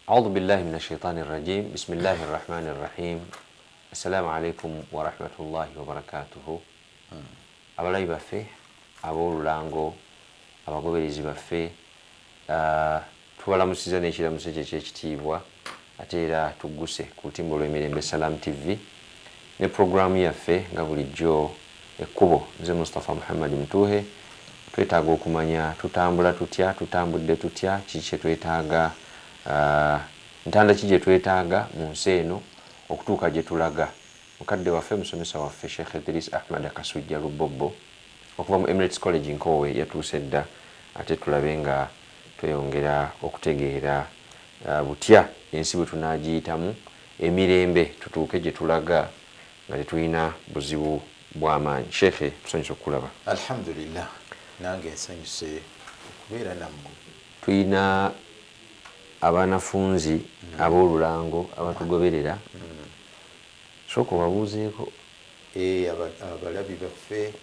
أعوذ بالله من الشيطان الرجيم بسم الله الرحمن الرحيم السلام عليكم ورحمة الله وبركاته abalayi baffe ab'olulango abagoberezi baffe tubalamusiza n'ekiramuso eky'ekitiibwa ate era tugguse ku lutimbo lw'emirembe Salam TV ne programu yaffe nga bulijjo ekkubo nze Mustafa Muhammad Mtuhe twetaaga okumanya tutambula tutya tutambudde tutya kiki kye twetaaga ntanda ki gye twetaaga mu nsi eno okutuuka gye tulaga mukadde waffe musomesa waffe Sheikh Idris Ahmad Kasujja Lubobbo okuva mu Emirates College Nkowe yatuuse dda ate tulabe nga tweyongera okutegeera butya ensi bwe tunaagiyitamu emirembe tutuuke gye tulaga nga tetulina buzibu bw'amaanyi. Sheikh tusanyusa okukulaba. Alhamdulillah nange nsanyuse okubeera nammwe. Tuyina abanafunzi ab'olulango abatugoberera sooka obabuuzeeko abalabi baffe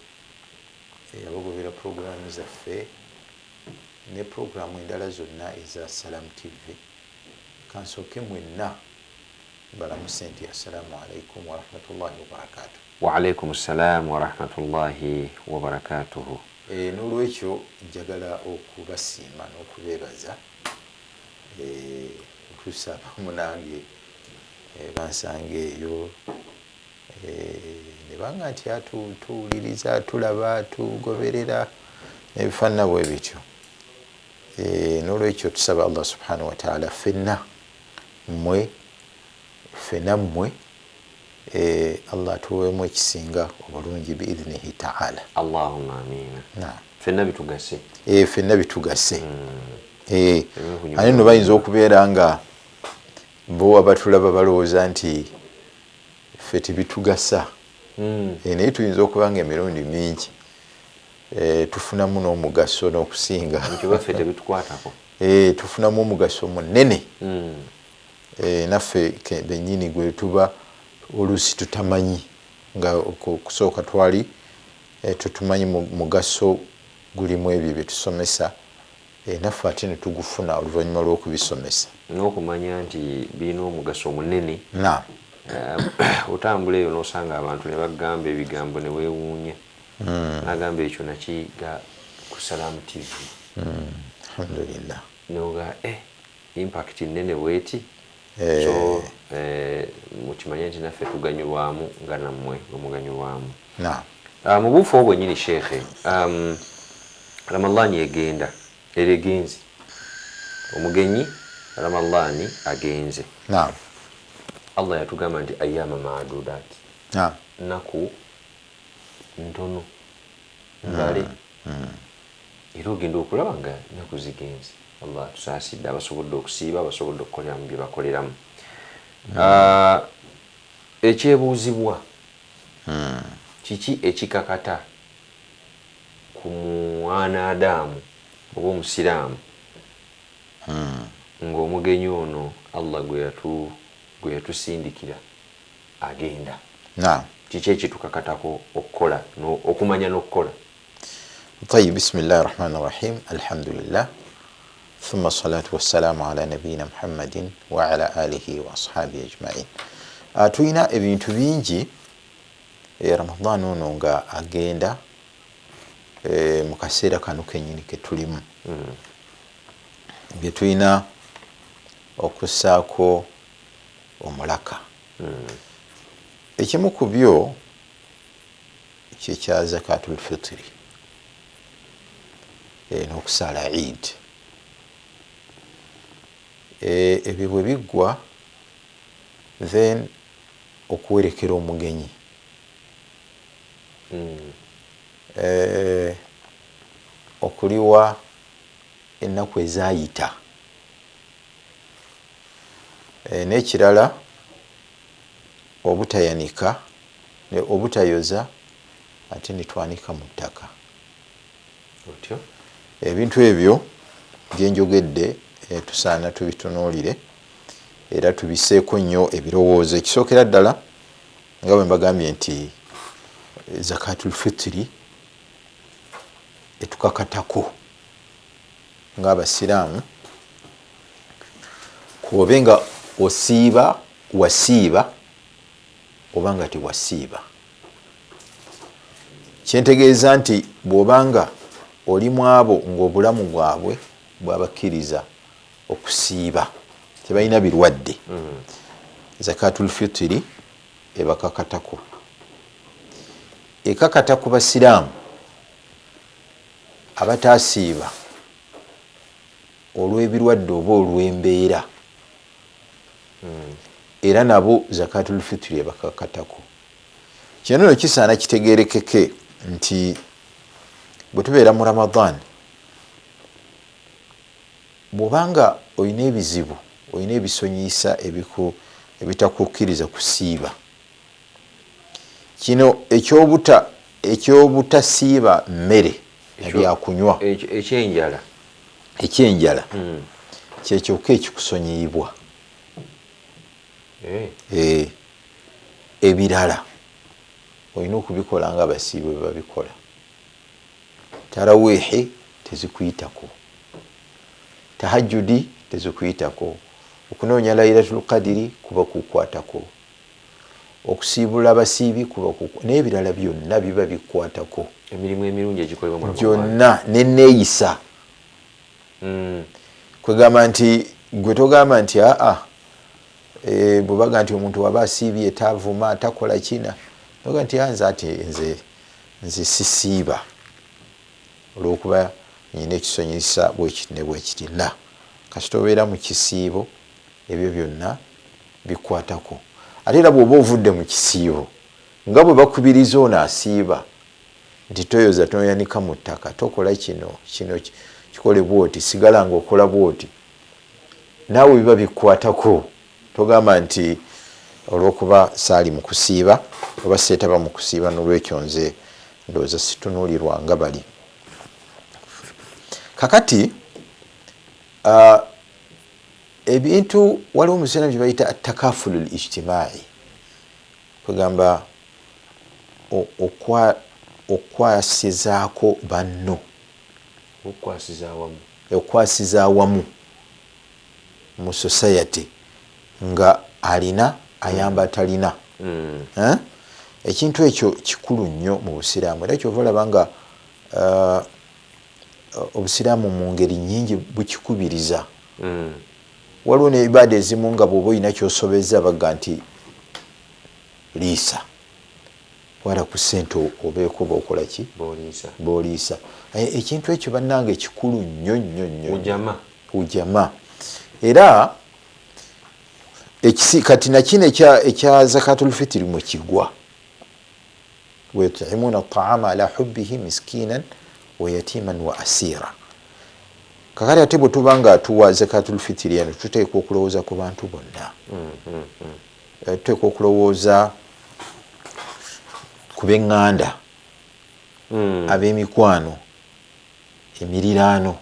abagobera programu zaffe ne programu endala zonna eza Salam TV kansooke mwenna balamuse nti assalamu alaikum warahmatullahi wabarakatuh. Wa alaikum assalam warahmatullahi wabarakatuhu. N'olwekyo njagala okubasiima n'okubeebaza otuusa abamu nange bansanga eyo ne banga nti atuwuliriza tulaba tugoberera n'ebifaanana bwe bityo. N'olwekyo tusaba Allah subhanahu wa ta'ala ffenna mmwe Allah atuweemu ekisinga obulungi biidhnihi ta'ala. Allahumma amiina. Ffenna bitugase. Ffenna bitugase. Ate nno bayinza okubeera nga bo abatulaba balowooza nti ffe tebitugasa. Naye tuyinza okuba nga emirundi mingi tufunamu n'omugaso n'okusinga. Baffe tebitukwatako. Tufunamu omugaso munene. Naffe bennyini gwe tuba oluusi tutamanyi nga okusooka twali tetumanyi mugaso gulimu ebyo bye tusomesa. Naffe ate ne tugufuna oluvannyuma lw'okubisomesa n'okumanya nti birina omugaso munene. Otambula eyo n'osanga abantu ne bagamba ebigambo ne weewuunya n'agamba ekyo nakiyiga ku Salam TV. Alhamdulillah. Noga impact nnene bweti. So mukimanye nti naffe tuganyulwamu nga nammwe bwemuganyulwamu. Mu buufu obwo nnyini Sheikh, Ramadhan egenda era egenze, omugenyi Ramadhan agenze. Allah yatugamba nti ayyama ma'dudat, nnaku ntono ngale era ogenda okulaba nga nnaku zigenze. Allah tusaasidde abasobodde okusiiba abasobodde okukoleramu bye bakoleramu. Ekyebuuzibwa kiki ekikakata ku mwanadamu oba omusiraamu ng'omugenyi ono Allah gwe yatusindikira agenda? Kiki ekitukakatako okukola okumanya n'okukola? Tayyib, bismillahi rahmani rahim, alhamdulillah thumma salatu wassalamu ala nabiyina Muhammadin wa ala alihi wa ashabihi ajma'in. Tuyina ebintu bingi Ramadhan ono nga agenda mu kaseera kano kennyini ke tulimu bye tulina okussaako omulaka. Ekimu ku byo kyekya zakatul fitri n'okusaala Eid. Ebyo bwe biggwa then okuwerekera omugenyi okuliwa ennaku ezaayita n'ekirala obutayanika obutayoza ate netwanika mu ttaka. Ebintu ebyo byenjogedde tusaana tubitunuulire era tubiseeko nnyo ebirowoozo. Ekisookera ddala nga bwe mbagambye nti zakatul fitri etukakatako ng'abasiraamu kubenga osiiba wasiiba obanga tewasiiba. Kyentegeeza nti bw'obanga oli mu abo ng'obulamu bwabwe bwabakkiriza okusiiba tebalina birwadde, zakatul fitiri ebakakatako. Ekakata ku basiraamu abataasiiba olw'ebirwadde oba olw'embeera, era nabo zakatul fitiri ebakakatako. Kino nno kisaana kitegeerekeke nti bwe tubeera mu Ramadan, bw'obanga olina ebizibu, olina ebisonyiisa ebitakukkiriza kusiiba, kino ekyobutasiiba mmere ebyakunywa, ekyenjala kyekyokka ekikusonyiyibwa. Ebirala olina okubikola nga abasiibe bwe babikola. Tarawihi tezikuyitako, tahajjudi tezikuyitako, okunoonya Laylatul Qadiri kuba kukwatako, okusiibula abasiibi kuba n'ebirala byonna biba bikwatako. Emirimu emirungi egikolebwa mu gyonna n'enneeyisa. Kwegamba nti gwe togamba nti bwebaga nti omuntu waba asiibye tavuma takola kina, noga nti nze ati nze sisiiba olw'okuba nyina ekisonyisa bwekiti ne bwekiti. Kasita obeera mu kisiibo ebyo byonna bikwatako. Ate era bw'oba ovudde mu kisiibo nga bwe bakubiriza ono asiiba nti toyoza toyanika mu ttaka, tokola kino kikole bwoti, sigala ng'okola bwoti, naawe biba bikwatako. Togamba nti olw'okuba saali mu kusiiba oba seetaba mu kusiiba n'olwekyo nze ndowooza situnuulirwa nga bali. Kakati ebintu waliwo omuseera bye bayita atakafulu ijtimai, kugamba okwasizaako banno, okwasiza awamu mu society, nga alina ayamba atalina. Ekintu ekyo kikulu nnyo mu busiraamu, era kyova olaba nga obusiraamu mu ngeri nnyingi bukikubiriza. Waliwo n'ebibaada ezimu nga bw'oba olina kyosobeza baga nti liisa, wala ku ssente obeeko b'okola ki, b'oliisa. Ekintu ekyo bannange kikulu nnyo nnyo nnyo, ujama. Era kati nakino ekya zakatul fitiri mwe kigwa, wayut'imuna at'ama ala hubbihi miskinan wa yatiman wa asira. Kakati ate bwe tuba nga tuwa zakatul fitiri eno tuteekwa okulowooza ku bantu bonna. Tuteekwa okulowooza ku b'eŋŋanda, ab'emikwano, emiriraano,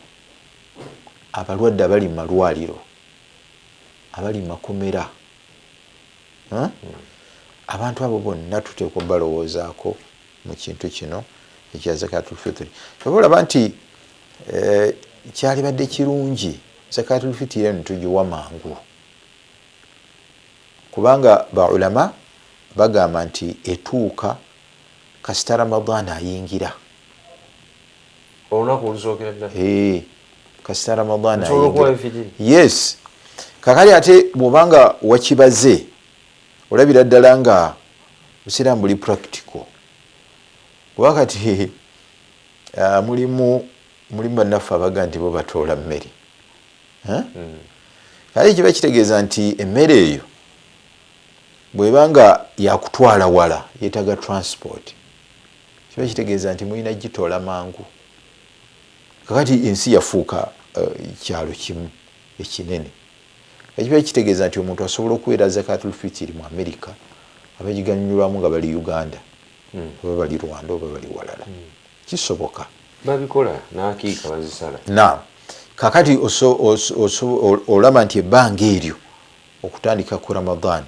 abalwadde abali mu malwaliro, abali mu makomera. Abantu abo bonna tuteekwa balowoozaako mu kintu kino ekya zakatul fitiri. Oba olaba nti kyalibadde kirungi zakatul fitiri eno tugiwa mangu, kubanga baulama bagamba nti etuuka kasita Ramadaan ayingira. Olunaku olusookera ddala kasita Ramadaan ayingira. Yes. Kakali ate bw'obanga wakibaze olabira ddala nga busiraamu buli practical, kuba kati mulimu bannaffe abaga nti bo batoola mmere. Kale kiba kitegeeza nti emmere eyo bw'ebanga yakutwala wala yeetaga transport, kiba kitegeeza nti mulina gitoola mangu. Kakati ensi yafuuka kyalo kimu ekinene, ekiba kitegeeza nti omuntu asobola okuweera zakatul fitiri mu America abagiganyulwamu nga bali Uganda oba bali Rwanda oba bali walala. Kisoboka, babikola n'akiika bazisala. Kakati olaba nti ebbanga eryo okutandika ku Ramadan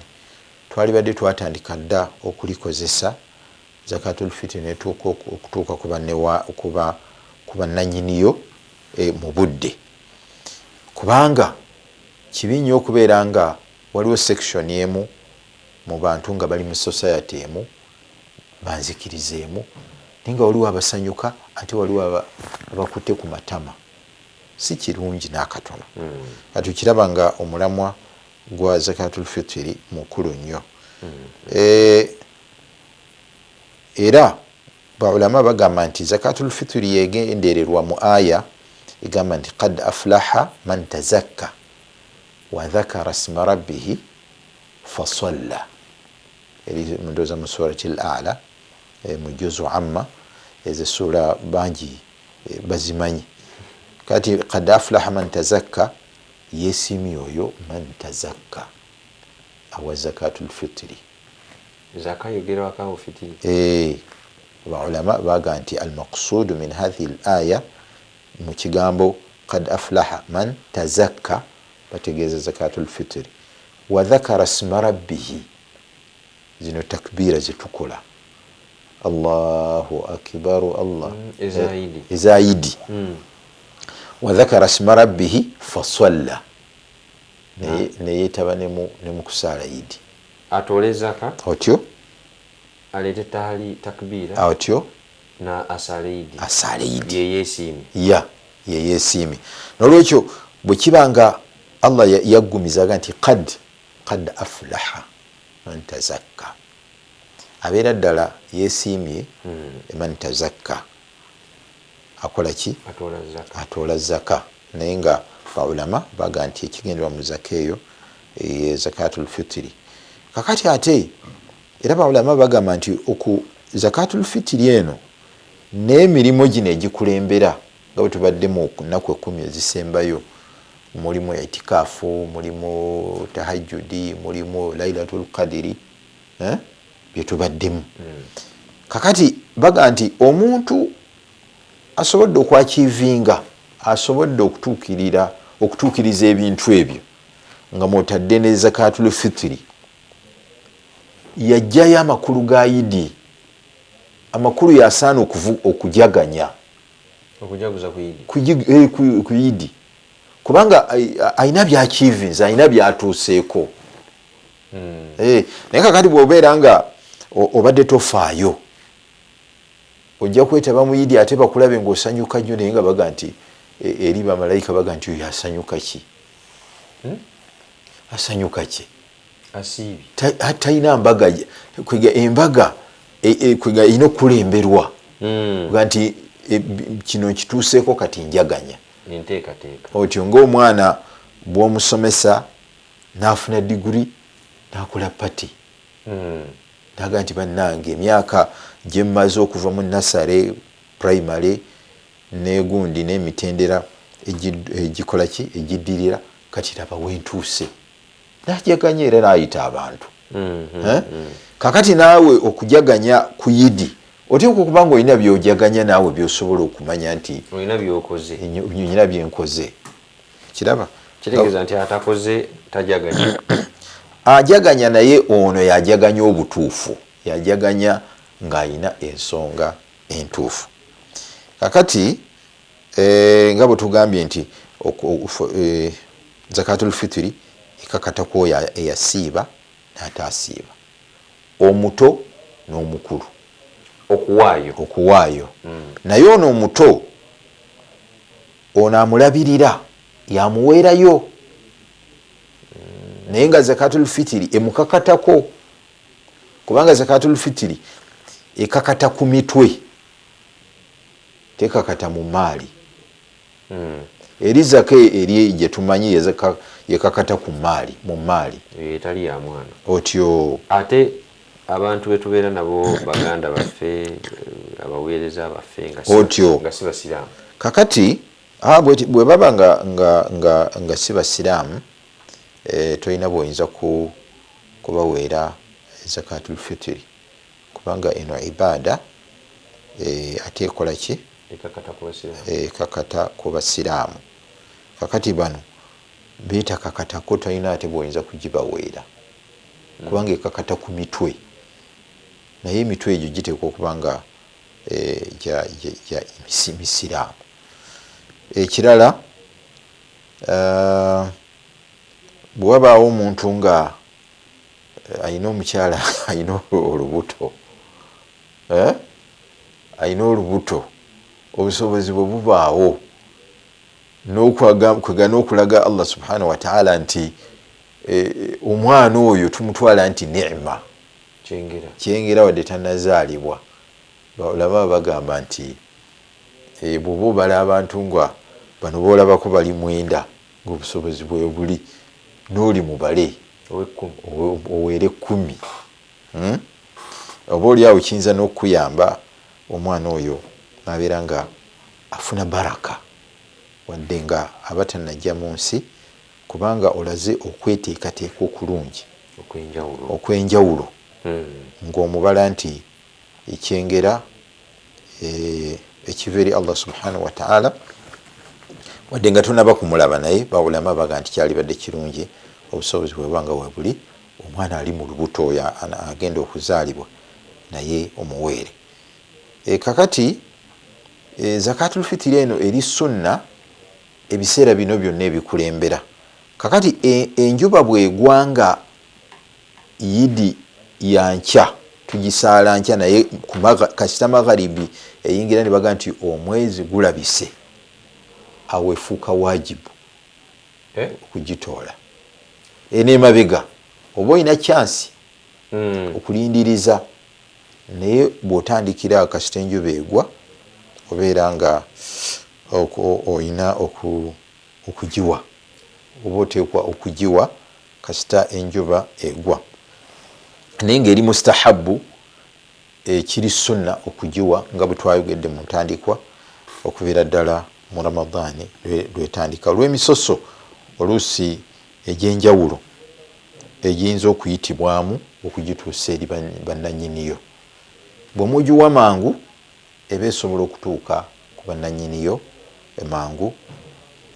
twalibadde twatandika dda okulikozesa zakatul fitiri netuuka okutuuka ku bannanyiniyo mu budde, kubanga kibi nnyo okubeera nga waliwo section emu mu bantu nga bali mu society emu banzikiriza emu naye nga waliwo abasanyuka ate waliwo abakutte ku matama. Si kirungi n'akatono. Kati ukiraba nga omulamwa gwa zakatul fitiri mukulu nnyo. Era baulama bagamba nti zakatul fitiri yegendererwa mu aya egamba nti qad aflaha man tazakka wa dhakara isma rabbihi fasalla. Eri mundoza mu surati al-A'la mu juzu amma ezo sura bangi bazimanyi. Kati qad aflaha man tazakka yesimi oyo man tazakka awa zakatul fitri. Zaka yogera wakawo fitiri. Baulama baga nti al-maqsud min hadhihi al-aya mu kigambo qad aflaha man tazakka bategeeza zakatul fitri wa dhakara isma rabbihi. Zino takbira zitukola Allahu akbar Allah ezaidi wa dhakara isma rabbihi fasalla neyetaba ne mu kusaala yidi atole zaka otyo alete tahali takbira otyo na asale yidi yeyesimi nolwekyo bwe kibanga Allah yaggumizaga nti qad aflaha man tazakka abeera ddala yesimye man tazakka akola ki atoola zaka naye nga baulama baga nti ekigenderwa mu zaka eyo zakatul fitiri. Kakati ate era baulama bagamba nti zakatul fitiri eno n'emirimu gino egikulembera nga bwe tubadde mu nnaku 10 ezisembayo mulimu itikafu mulimu tahajjudi mulimu lailatul qadiri byetubaddemu. Kakati baga nti omuntu asobodde okwakivinga asobodde okutuukiriza ebintu ebyo nga mwotadde ne zakatul fitiri yajjayo amakulu ga yidi. Amakulu yasaana okujaganya okujaguza ku yidi kubanga ayina byakivinza ayina byatuuseeko. Naye kakati bw'obeera nga obadde tofaayo ojja kwetaba mu yidi ate bakulabe ng'osanyuka nnyo naye nga baga nti eri bamalayika baga nti oyo asanyuka ki? Asanyuka ki? asiibi talina mbaga kwega embaga kwega ino kulemberwa ga nti kino kituuseeko kati njaganya enteekateeka otyo ng'omwana bw'omusomesa n'afuna diguri n'akola pati naga nti bannange emyaka gye mmaze okuva mu nasare primary n'egundi n'emitendera egikola ki egiddirira kati raba wentuuse najaganya era n'ayita abantu. Kakati naawe okujaganya ku yidi oteekwa okuba nga olina by'ojaganya naawe by'osobola okumanya nti olina byenkoze. Kiraba kitegeeza nti atakoze tajaganya ajaganya naye ono yajaganya obutuufu yajaganya ng'alina ensonga entuufu. Kakati nga bwe tugambye nti zakatul fitiri ekakata ku oyo eyasiiba n'ataasiiba omuto n'omukulu okuwaayo naye ono omuto ono amulabirira yamuweerayo naye nga zakatul fitiri emukakatako kubanga zakatul fitiri ekakata ku mitwe tekakata mu maali. Eri zaka eri gye tumanyi yekakata ku maali mu maali etali ya mwana otyo. Ate abantu betubeera nabo baganda baffe abaweereza baffe nga si basiraamu kakati bwe baba nga si basiraamu tolina bw'oyinza kubaweera zakatul fitiri kubanga eno ibaada ate ekola ki ekakata ku basiraamu. Kakati bano beetakakatako tolina ate bw'oyinza kugibaweera kubanga ekakata ku mitwe naye emitwe egyo giteekwa okuba nga misiraamu. Ekirala bwe wabaawo omuntu nga ayina omukyala ayina olubuto ayina olubuto obusobozi bwe bubaawo kwegana okulaga Allah subhanahu wa ta'ala nti omwana oyo tumutwala nti ni'ma kyengera wadde tanazaalibwa. Olaba bagamba nti bw'oba obala abantu nga bano boolabako bali 9 ng'obusobozi bwe buli n'oli mubale owere 10 oba oliawo kiyinza n'okuyamba omwana oyo nabeera nga afuna baraka wadde nga aba tannajja mu nsi, kubanga olaze okweteekateeka okulungi okwenjawulo ng'omubala nti ekyengera ekiva eri Allah subhanahu wa ta'ala, wadde nga tonaba kumulaba naye bawulama baga nti kyalibadde kirungi obusobozi bwebanga webuli omwana ali mu lubuto oyo agenda okuzaalibwa naye omuweere. Kakati zakatul fitiri eno eri sunna ebiseera bino byonna ebikulembera. Kakati enjuba bwegwanga yidi yankya tugisaala nkya, naye kasita magharibi eyingira ne baga nti omwezi gulabise, awo efuuka wajibu okugitoola n'emabega oba olina chansi okulindiriza. Naye bw'otandikira kasita enjuba egwa obeera nga olina okugiwa, oba oteekwa okugiwa kasita enjuba egwa. Naye ng'eri mustahabu ekiri sunna okugiwa nga bwe twayogedde mu ntandikwa okubeera ddala mu Ramadaani lwetandika olw'emisoso oluusi egy'enjawulo egiyinza okuyitibwamu okugituusa eri bannanyiniyo. Bwe mugiwa mangu eba esobola okutuuka ku bannanyiniyo emangu,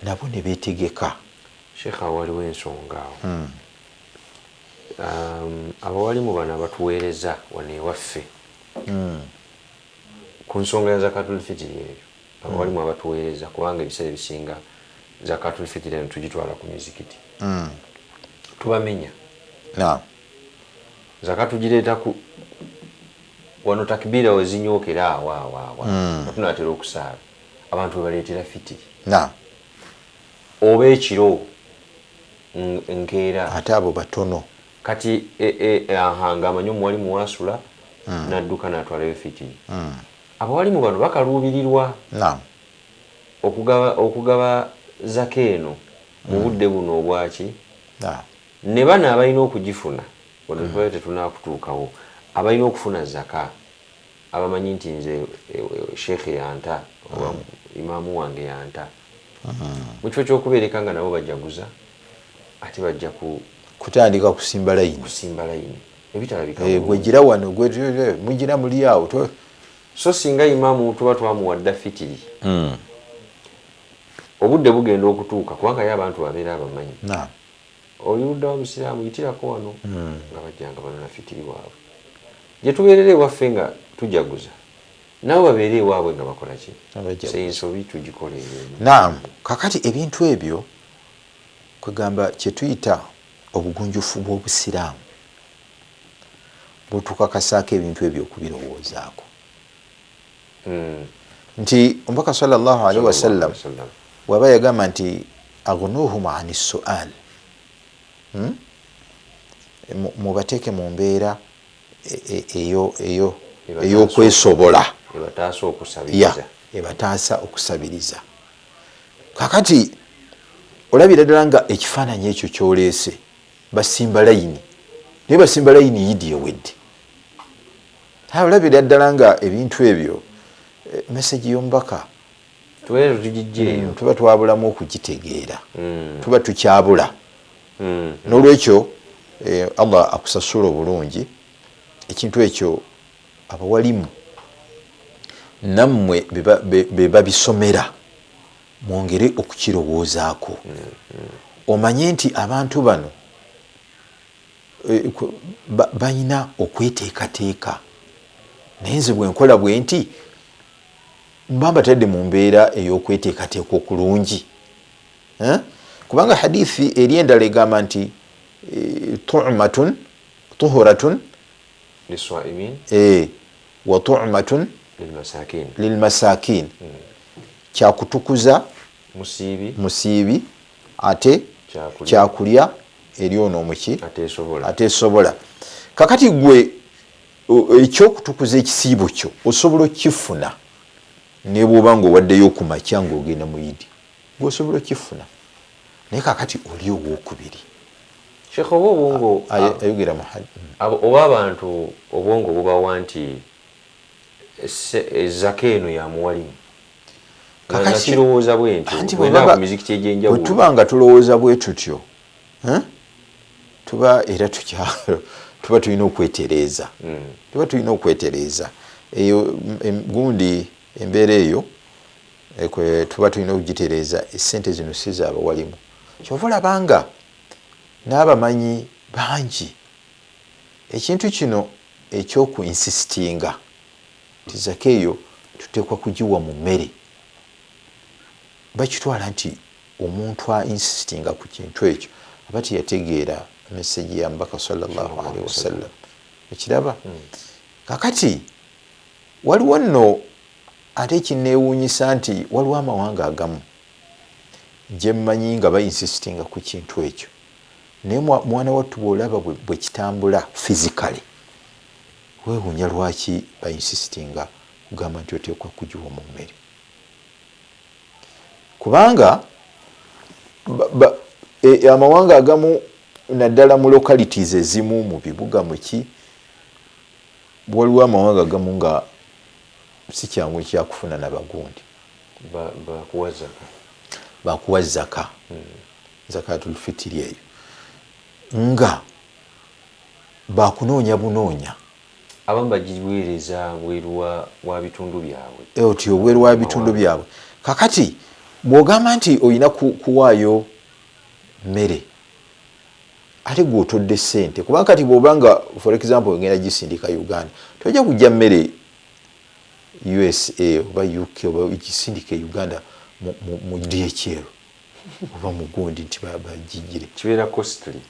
nabo ne beetegeka. Sheikh, waliwo ensonga abawalimu bano abatuweereza wano ewaffe ku nsonga ya zakatul fitiri eyo, abawalimu abatuweereza, kubanga ebiseera ebisinga zakatul fitiri eno tugitwala ku mizikiti tubamenya. Zakatu tugireeta ku wano takbira wezinyookera awa tunatera okusaala abantu webaleetera fitiri oba ekiro nkeera ate abo batono kati nga amanyi omuwalimu wasula nadduka natwalayo fitiri. Abawalimu bano bakaluubirirwa okugaba zaka eno mu budde buno obwaki, ne bano abalina okugifuna wano tubayo tetunakutuukawo, abalina okufuna zaka abamanyi nti nze sheekhe yanta oba imaamu wange yanta mu kifo ky'okubeereka nga nabo bajaguza ate bajja kutandika kusimba layini ebitalabika gwegira wano mugira muli awo. So singa imaamu tuba twamuwadda fitiri obudde bugenda okutuuka, kubanga ye abantu babeera abamanyi oludda wabusiraamu yitirako wano nga bajjanga banona fitiri waabwe gye tubeerera ewaffe nga tujaguza, nabo babeere ewaabwe nga bakola ki ensobi tugikoleere. Kakati ebintu ebyo kwegamba kyetuyita obugunjufu bw'obusiraamu bwetukakasaako ebintu ebyo okubirowoozaako nti omubaka sallallahu alaihi wasallam waba yagamba nti aghunuhum ani sual, mubateeke mu mbeera ey'okwesobola ebataasa okusabiriza. Kakati olabira ddala nga ekifaananyi ekyo kyoleese basimba layini, naye basimba layini yidi ewedde. Olabira ddala nga ebintu ebyo mesagi y'omubaka tuba twabulamu okugitegeera, tuba tukyabula. N'olwekyo Allah akusasula obulungi ekintu ekyo abawalimu nammwe be babisomera mwongere okukirowoozaako. Omanye nti abantu bano balina okweteekateeka, naye nze bwe nkola bwe nti mba mbatadde mu mbeera ey'okweteekateeka okulungi, kubanga hadithi eri endala egamba nti tu'matun tuhuratun liswaimin wa tu'matun lilmasakin kyakutukuza musiibi ate kyakulya eri ono omuki atesobola. Kakati gwe ekyokutukuza ekisiibo kyo osobola okifuna ne bwoba nga owaddeyo ku makya ng'ogenda mu yidi gweosobola okifuna, naye kakati oli owookubiri Sheikh oba obwongo ayogera oba abantu obwongo bubawa nti ezaka eno ya muwalimu kakirowooza bwe nti ku mizikiti egy'enjawulo bwe tuba nga tulowooza bwe tutyo tuba era tuba tulina okwetereeza eyo gundi embeera eyo tuba tulina okugitereeza essente zino si zaabawalimu. Kyova olabanga n'abamanyi bangi ekintu kino ekyoku insistinga nti zaka eyo tuteekwa kugiwa mu mmere, bakitwala nti omuntu insistinga ku kintu ekyo aba teyategeera meseji ya mbaka sallallahu alaihi wasallam. Ekiraba kakati waliwo nno ate kineewuunyisa nti waliwo amawanga agamu gye mmanyi nga bayinsistinga ku kintu ekyo, naye mwana wattu bw'olaba bwe kitambula physically weewuunya lwaki bayinsistinga kugamba nti oteekwa kugiwa mu mmere. Kubanga amawanga agamu naddala mu localities ezimu mu bibuga muki waliwo amawanga agamu nga si kyangu ekyakufuna nabagundi bakuwa zaka zakatul fitiri eyo nga bakunoonya bunoonya abamu bagiweereza bweru wa bitundu byabwe oti obweru wa bitundu byabwe. Kakati bw'ogamba nti olina kuwaayo mmere ate gw'otodde ssente, kubanga kati bw'obanga for example ogenda gisindika Uganda tojja kujja mmere USA oba UK oba gisindika Uganda mu DHL oba mu gundi nti bagigire kibeera costly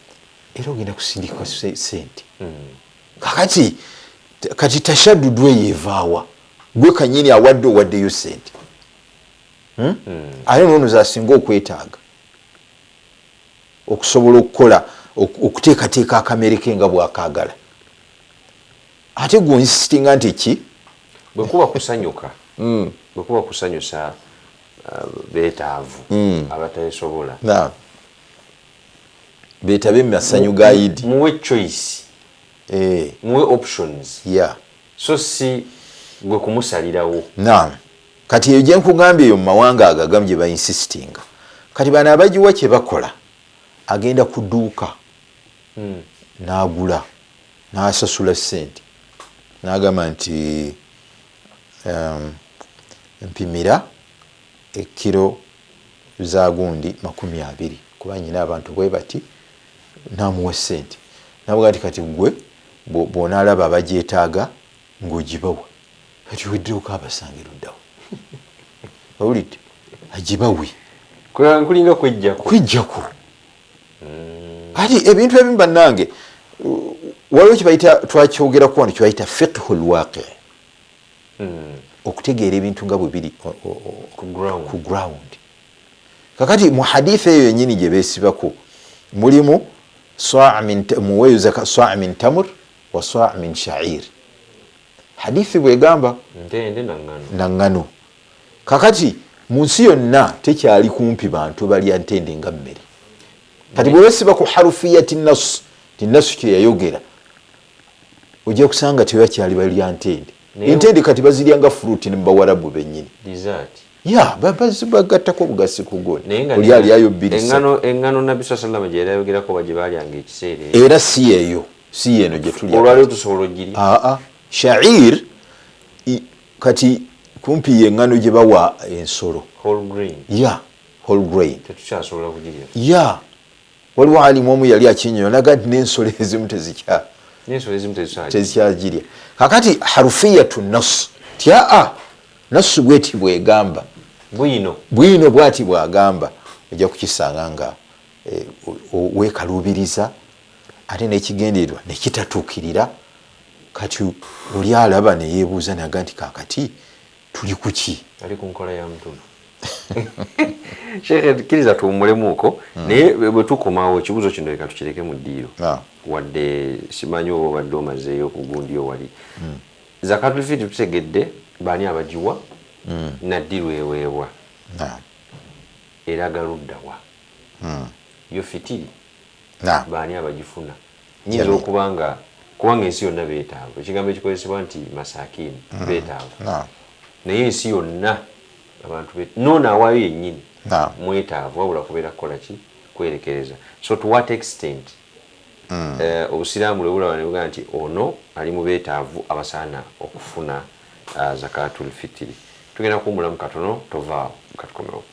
era ogenda kusindika ssente. Kakati kati tashaddudu eyo evaawa gwe kanyini owaddeyo ssente ate noono zasinga okwetaaga okusobola okukola okuteekateeka akamere ke nga bw'akaagala, ate gw'onsistinga nti ki bwe kuba kusanyusa beetaavu abatasobola beetabe mu masanyu ga Idi muwe choice muwe options so si gwe kumusalirawo. Kati eyo gye nkugambye eyo mu mawanga agamu gye bayinsistinga kati bano abagiwa kye bakola agenda ku dduuka n'agula n'asasula ssente n'agamba nti mpimira ekiro za gundi 20 kuba nyina abantu bwe bati n'amuwa ssente nabuga nti kati gwe bw'onaalaba abagyetaaga ng'ogibawa kati wedduuka abasanga eruddawo owulidde agibawe kulinga kwejjako. Kati ebintu ebimu bannange waliwo kibayita twakyogerako wano kibayita fiqhul waqi okutegeera ebintu nga bwe biri ku ground. Kakati mu hadithi eyo yennyini gye beesibako mulimu muweeyo zaka saa' min tamur wa saa' min sha'ir. Hadithi bwegamba na ngano. Kakati mu nsi yonna tekyali kumpi bantu balya ntende nga mmere. Kati bwe besiba ku harufiyati nas tinasu kye yayogera ojja kusanga tebakyali balya ntende. Entende kati bazirya nga fruit ne Bawarabu bennyini bagattako bugasi kugoni oli alyayo bbiri engano nabbi sallallahu gye yayogerako bagye balyanga ekiseera era si eyo si yeno gye tulya olwaliro tusobola ogirya sha'ir kati kumpi y'engano gye bawa ensolo whole grain tetukyasobola kugirya waliwo alimu omu yali akinyoyo naga nti n'ensolo ezimu tezikyagirya. Kakati harufiyatu nas tyaa nasu bweti bwegamba bwino bwati bwagamba ojja kukisanga nga wekalubiriza ate n'ekigendererwa nekitatuukirira kati oli alaba neyeebuuza naga nti kakati tuli kuki ali ku nkola ya mutuno Sheikh kkiriza tuwummulemuuko naye bwe tukomawo ekibuuzo kino leka tukireke mu ddiiro wadde simanyi oba obadde omazeeyo ku gundi wali zakatul fitri tutegedde baani abagiwa naddiru eweebwa era galuddawa yo fitiri baani abagifuna nyinza okubanga kubanga ensi yonna beetaavu ekigambo ekikozesebwa nti masakini beetaavu naye ensi yonna abantu noona awaayo yennyini mwetaavu wabula kubeera kukola ki kwerekereza so to what extent obusiraamu lwe bulaba ne bugamba nti ono ali mu beetaavu abasaana okufuna zakatul fitiri tugenda kuwummulamu katono tovaawo katukomewo